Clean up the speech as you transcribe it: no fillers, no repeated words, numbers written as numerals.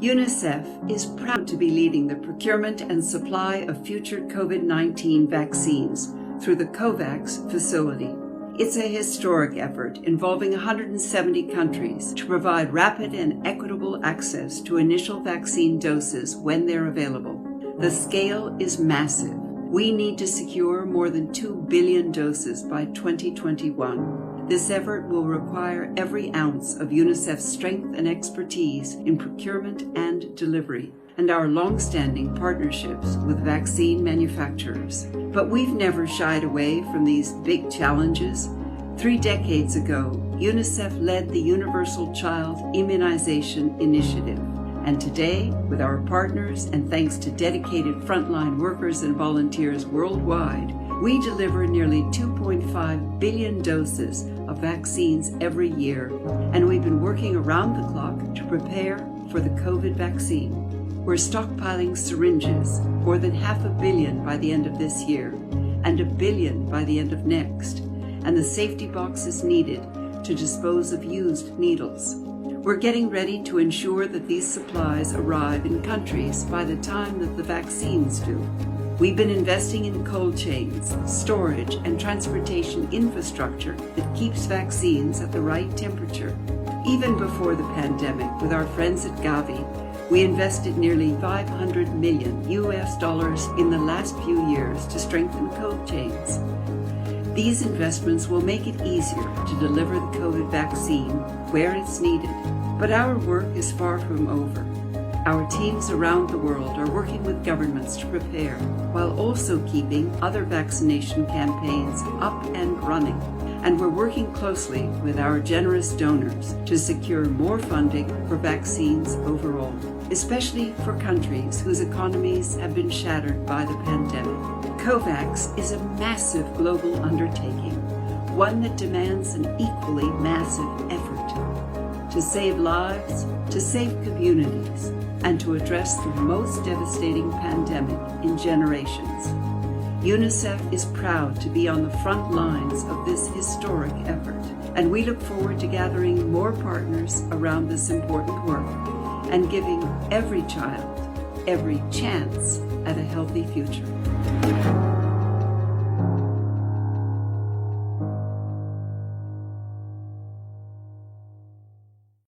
UNICEF is proud to be leading the procurement and supply of future COVID-19 vaccines through the COVAX facility. It's a historic effort involving 170 countries to provide rapid and equitable access to initial vaccine doses when they're available. The scale is massive. We need to secure more than 2 billion doses by 2021. This effort will require every ounce of UNICEF's strength and expertise in procurement and delivery, and our long-standing partnerships with vaccine manufacturers. But we've never shied away from these big challenges. 3 decades ago, UNICEF led the Universal Child Immunization Initiative. And today, with our partners and thanks to dedicated frontline workers and volunteers worldwide, we deliver nearly 2.5 billion doses of vaccines every year, and we've been working around the clock to prepare for the COVID vaccine. We're stockpiling syringes, more than 500 million by the end of this year, and 1 billion by the end of next, and the safety boxes needed to dispose of used needles. We're getting ready to ensure that these supplies arrive in countries by the time that the vaccines do. We've been investing in cold chains, storage, and transportation infrastructure that keeps vaccines at the right temperature. Even before the pandemic, with our friends at gayi, we invested nearly $500 million in the last few years to strengthen cold chains. These investments will make it easier to deliver the COVID vaccine where it's needed. But our work is far from over. Our teams around the world are working with governments to prepare, while also keeping other vaccination campaigns up and running. And we're working closely with our generous donors to secure more funding for vaccines overall, especially for countries whose economies have been shattered by the pandemic. COVAX is a massive global undertaking, one that demands an equally massive effort to save lives, to save communities, and to address the most devastating pandemic in generations. UNICEF is proud to be on the front lines of this historic effort, and we look forward to gathering more partners around this important work and giving every child every chance at a healthy future.